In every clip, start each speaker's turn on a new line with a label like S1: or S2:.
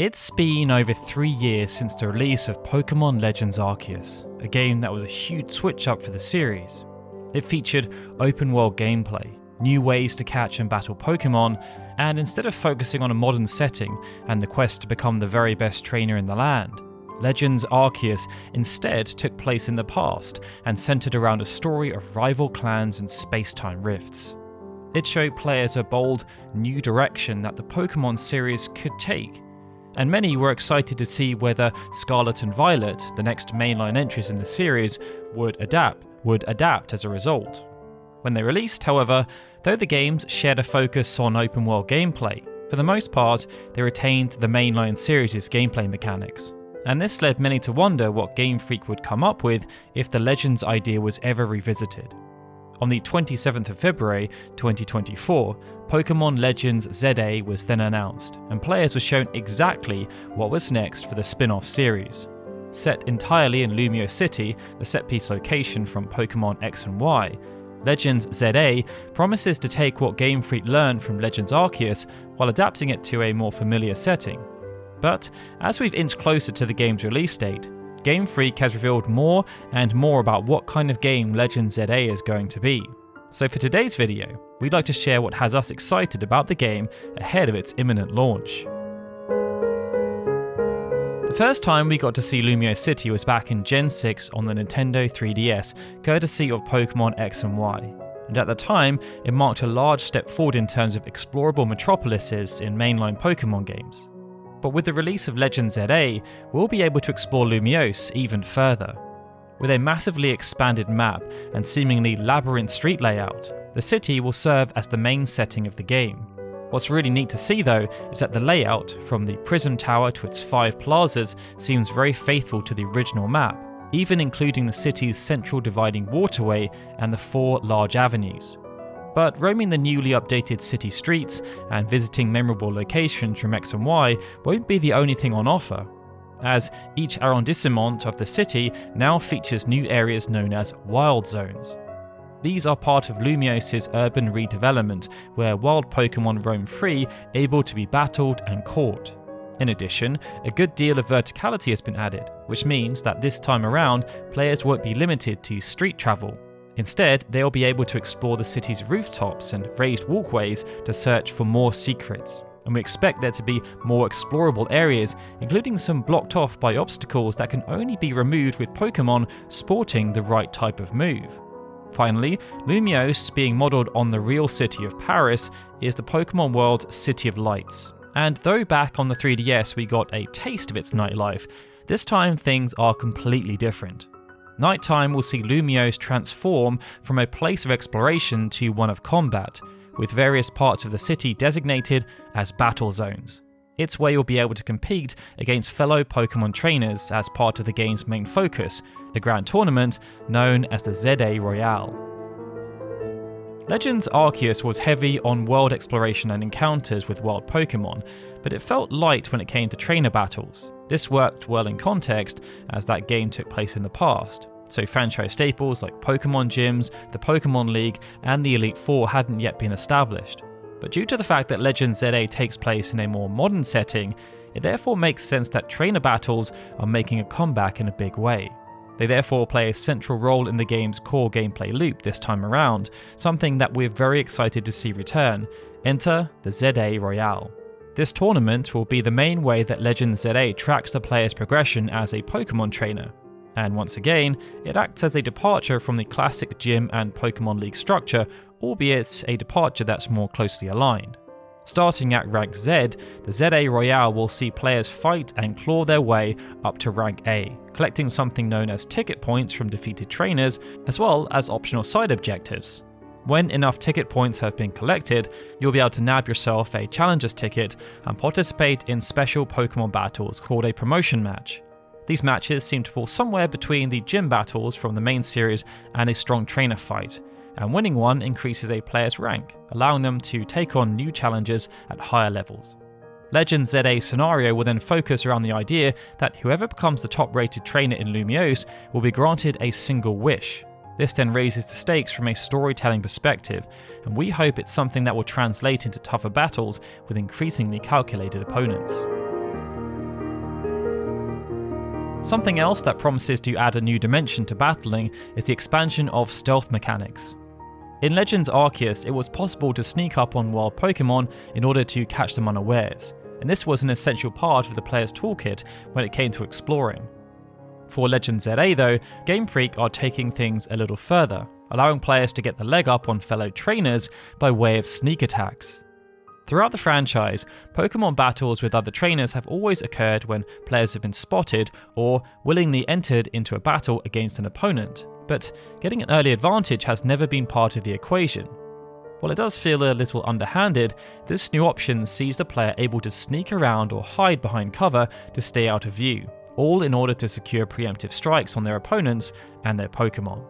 S1: It's been over 3 years since the release of Pokémon Legends Arceus, a game that was a huge switch up for the series. It featured open world gameplay, new ways to catch and battle Pokémon, and instead of focusing on a modern setting and the quest to become the very best trainer in the land, Legends Arceus instead took place in the past and centered around a story of rival clans and space-time rifts. It showed players a bold, new direction that the Pokémon series could take, and many were excited to see whether Scarlet and Violet, the next mainline entries in the series, would adapt as a result. When they released, however, though the games shared a focus on open world gameplay, for the most part they retained the mainline series' gameplay mechanics. And this led many to wonder what Game Freak would come up with if the Legends idea was ever revisited. On the 27th of February 2024, Pokémon Legends ZA was then announced, and players were shown exactly what was next for the spin-off series. Set entirely in Lumoise City, the set-piece location from Pokémon X and Y, Legends ZA promises to take what Game Freak learned from Legends Arceus while adapting it to a more familiar setting. But as we've inched closer to the game's release date, Game Freak has revealed more and more about what kind of game Legends ZA is going to be. So for today's video, we'd like to share what has us excited about the game ahead of its imminent launch. The first time we got to see Lumoise City was back in Gen 6 on the Nintendo 3DS, courtesy of Pokémon X and Y. And at the time, it marked a large step forward in terms of explorable metropolises in mainline Pokémon games. But with the release of Legends ZA, we'll be able to explore Lumoise even further. With a massively expanded map and seemingly labyrinth street layout, the city will serve as the main setting of the game. What's really neat to see though is that the layout, from the Prism Tower to its 5 plazas, seems very faithful to the original map, even including the city's central dividing waterway and the 4 large avenues. But roaming the newly updated city streets and visiting memorable locations from X and Y won't be the only thing on offer, as each arrondissement of the city now features new areas known as Wild Zones. These are part of Lumiose's urban redevelopment, where wild Pokémon roam free, able to be battled and caught. In addition, a good deal of verticality has been added, which means that this time around, players won't be limited to street travel. Instead, they'll be able to explore the city's rooftops and raised walkways to search for more secrets, and we expect there to be more explorable areas, including some blocked off by obstacles that can only be removed with Pokémon sporting the right type of move. Finally, Lumoise, being modelled on the real city of Paris, is the Pokémon world's City of Lights. And though back on the 3DS we got a taste of its nightlife, this time things are completely different. Nighttime will see Lumoise transform from a place of exploration to one of combat, with various parts of the city designated as battle zones. It's where you'll be able to compete against fellow Pokémon trainers as part of the game's main focus, the grand tournament known as the ZA Royale. Legends Arceus was heavy on world exploration and encounters with wild Pokémon, but it felt light when it came to trainer battles. This worked well in context, as that game took place in the past, so franchise staples like Pokémon gyms, the Pokémon League, and the Elite Four hadn't yet been established. But due to the fact that Legends ZA takes place in a more modern setting, it therefore makes sense that trainer battles are making a comeback in a big way. They therefore play a central role in the game's core gameplay loop this time around, something that we're very excited to see return. Enter the ZA Royale. This tournament will be the main way that Legends ZA tracks the player's progression as a Pokémon trainer. And once again, it acts as a departure from the classic gym and Pokémon League structure, albeit a departure that's more closely aligned. Starting at rank Z, the ZA Royale will see players fight and claw their way up to rank A, collecting something known as ticket points from defeated trainers, as well as optional side objectives. When enough ticket points have been collected, you'll be able to nab yourself a challenger's ticket and participate in special Pokémon battles called a promotion match. These matches seem to fall somewhere between the gym battles from the main series and a strong trainer fight, and winning one increases a player's rank, allowing them to take on new challenges at higher levels. Legends ZA scenario will then focus around the idea that whoever becomes the top-rated trainer in Lumoise will be granted a single wish. This then raises the stakes from a storytelling perspective, and we hope it's something that will translate into tougher battles with increasingly calculated opponents. Something else that promises to add a new dimension to battling is the expansion of stealth mechanics. In Legends Arceus, it was possible to sneak up on wild Pokémon in order to catch them unawares, and this was an essential part of the player's toolkit when it came to exploring. For Legends ZA though, Game Freak are taking things a little further, allowing players to get the leg up on fellow trainers by way of sneak attacks. Throughout the franchise, Pokémon battles with other trainers have always occurred when players have been spotted or willingly entered into a battle against an opponent, but getting an early advantage has never been part of the equation. While it does feel a little underhanded, this new option sees the player able to sneak around or hide behind cover to stay out of view, all in order to secure preemptive strikes on their opponents and their Pokémon.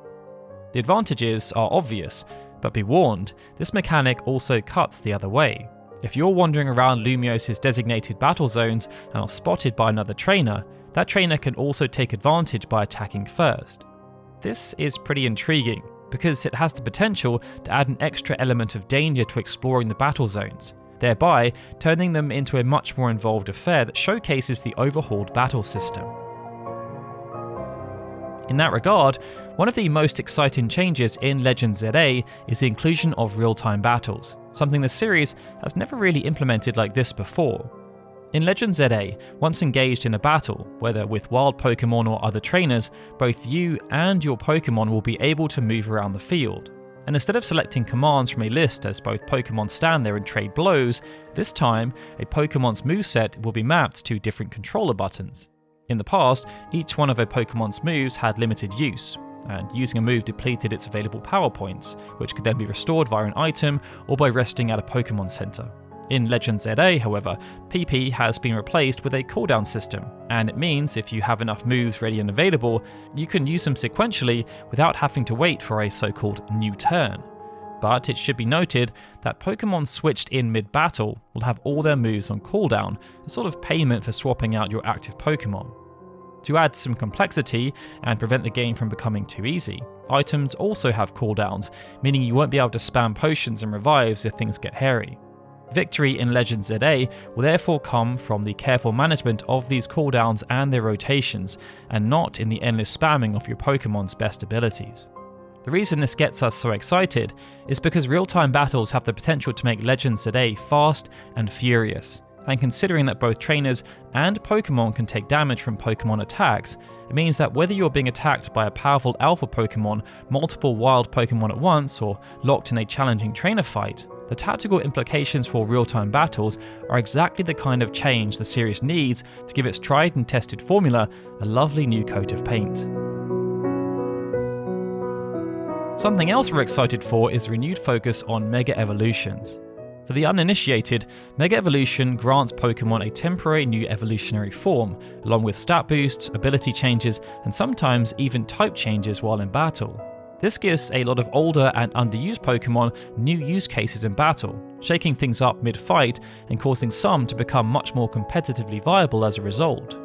S1: The advantages are obvious, but be warned, this mechanic also cuts the other way. If you're wandering around Lumiose's designated battle zones and are spotted by another trainer, that trainer can also take advantage by attacking first. This is pretty intriguing, because it has the potential to add an extra element of danger to exploring the battle zones, thereby turning them into a much more involved affair that showcases the overhauled battle system. In that regard, one of the most exciting changes in Legends ZA is the inclusion of real-time battles, something the series has never really implemented like this before. In Legends ZA, once engaged in a battle, whether with wild Pokémon or other trainers, both you and your Pokémon will be able to move around the field. And instead of selecting commands from a list as both Pokémon stand there and trade blows, this time a Pokémon's moveset will be mapped to different controller buttons. In the past, each one of a Pokémon's moves had limited use, and using a move depleted its available power points, which could then be restored via an item or by resting at a Pokémon Center. In Legends ZA, however, PP has been replaced with a cooldown system, and it means if you have enough moves ready and available, you can use them sequentially without having to wait for a so-called new turn. But it should be noted that Pokémon switched in mid-battle will have all their moves on cooldown, a sort of payment for swapping out your active Pokémon. To add some complexity and prevent the game from becoming too easy, items also have cooldowns, meaning you won't be able to spam potions and revives if things get hairy. Victory in Legends ZA will therefore come from the careful management of these cooldowns and their rotations, and not in the endless spamming of your Pokémon's best abilities. The reason this gets us so excited is because real-time battles have the potential to make Legends ZA fast and furious, and considering that both trainers and Pokémon can take damage from Pokémon attacks, it means that whether you're being attacked by a powerful alpha Pokémon, multiple wild Pokémon at once, or locked in a challenging trainer fight, the tactical implications for real-time battles are exactly the kind of change the series needs to give its tried and tested formula a lovely new coat of paint. Something else we're excited for is renewed focus on Mega Evolutions. For the uninitiated, Mega Evolution grants Pokémon a temporary new evolutionary form, along with stat boosts, ability changes, and sometimes even type changes while in battle. This gives a lot of older and underused Pokémon new use cases in battle, shaking things up mid-fight and causing some to become much more competitively viable as a result.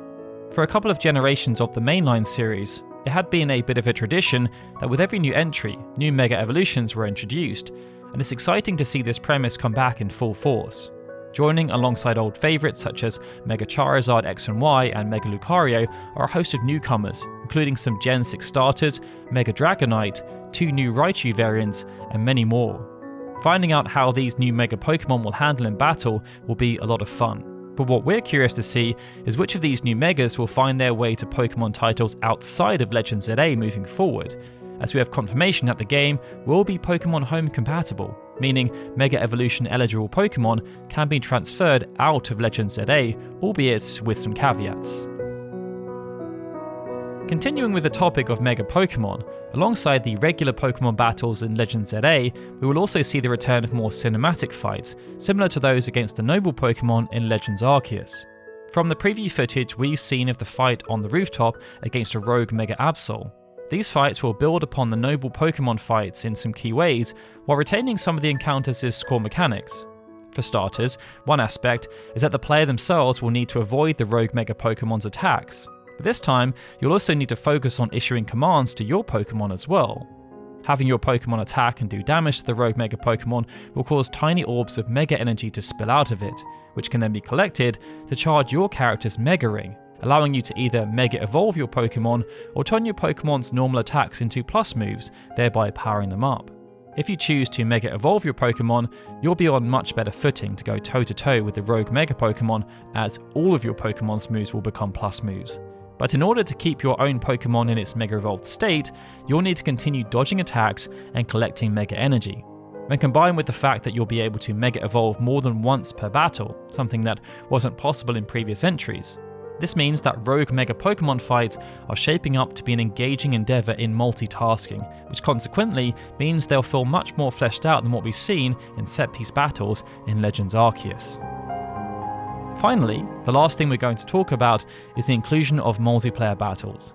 S1: For a couple of generations of the mainline series, it had been a bit of a tradition that with every new entry, new Mega Evolutions were introduced, and it's exciting to see this premise come back in full force. Joining alongside old favourites such as Mega Charizard X and Y and Mega Lucario are a host of newcomers, including some Gen 6 starters, Mega Dragonite, 2 new Raichu variants, and many more. Finding out how these new Mega Pokémon will handle in battle will be a lot of fun. But what we're curious to see is which of these new Megas will find their way to Pokémon titles outside of Legends ZA moving forward, as we have confirmation that the game will be Pokémon Home compatible, meaning Mega Evolution eligible Pokémon can be transferred out of Legends ZA, albeit with some caveats. Continuing with the topic of Mega Pokémon, alongside the regular Pokémon battles in Legends ZA, we will also see the return of more cinematic fights, similar to those against the noble Pokémon in Legends Arceus. From the preview footage we've seen of the fight on the rooftop against a rogue Mega Absol, these fights will build upon the noble Pokémon fights in some key ways, while retaining some of the encounters' core mechanics. For starters, one aspect is that the player themselves will need to avoid the rogue Mega Pokémon's attacks, but this time you'll also need to focus on issuing commands to your Pokémon as well. Having your Pokémon attack and do damage to the rogue Mega Pokémon will cause tiny orbs of Mega Energy to spill out of it, which can then be collected to charge your character's Mega Ring, allowing you to either Mega Evolve your Pokemon or turn your Pokemon's normal attacks into plus moves, thereby powering them up. If you choose to Mega Evolve your Pokemon, you'll be on much better footing to go toe-to-toe with the Rogue Mega Pokemon, as all of your Pokemon's moves will become plus moves. But in order to keep your own Pokemon in its Mega Evolved state, you'll need to continue dodging attacks and collecting Mega Energy. When combined with the fact that you'll be able to Mega Evolve more than once per battle, something that wasn't possible in previous entries, this means that Rogue Mega Pokemon fights are shaping up to be an engaging endeavour in multitasking, which consequently means they'll feel much more fleshed out than what we've seen in set-piece battles in Legends Arceus. Finally, the last thing we're going to talk about is the inclusion of multiplayer battles.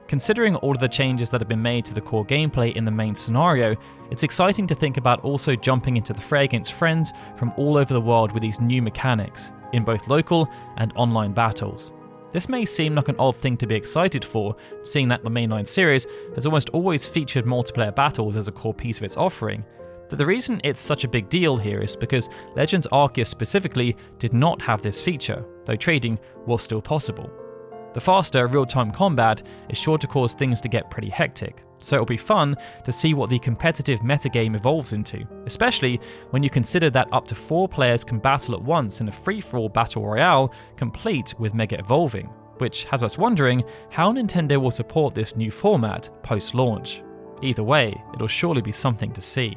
S1: Considering all of the changes that have been made to the core gameplay in the main scenario, it's exciting to think about also jumping into the fray against friends from all over the world with these new mechanics, in both local and online battles. This may seem like an odd thing to be excited for, seeing that the mainline series has almost always featured multiplayer battles as a core piece of its offering, but the reason it's such a big deal here is because Legends Arceus specifically did not have this feature, though trading was still possible. The faster real-time combat is sure to cause things to get pretty hectic, so it'll be fun to see what the competitive metagame evolves into, especially when you consider that up to 4 players can battle at once in a free-for-all battle royale complete with Mega Evolving, which has us wondering how Nintendo will support this new format post-launch. Either way, it'll surely be something to see.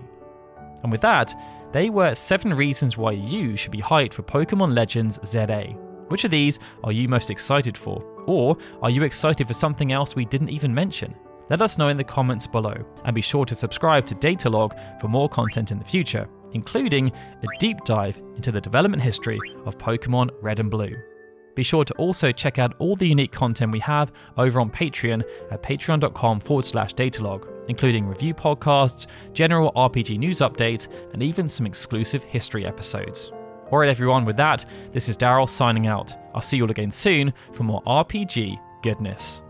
S1: And with that, they were 7 reasons why you should be hyped for Pokémon Legends ZA. Which of these are you most excited for? Or are you excited for something else we didn't even mention? Let us know in the comments below, and be sure to subscribe to DATALOG for more content in the future, including a deep dive into the development history of Pokémon Red and Blue. Be sure to also check out all the unique content we have over on Patreon at patreon.com/datalog, including review podcasts, general RPG news updates, and even some exclusive history episodes. Alright everyone, with that, this is Darryl signing out. I'll see you all again soon for more RPG goodness.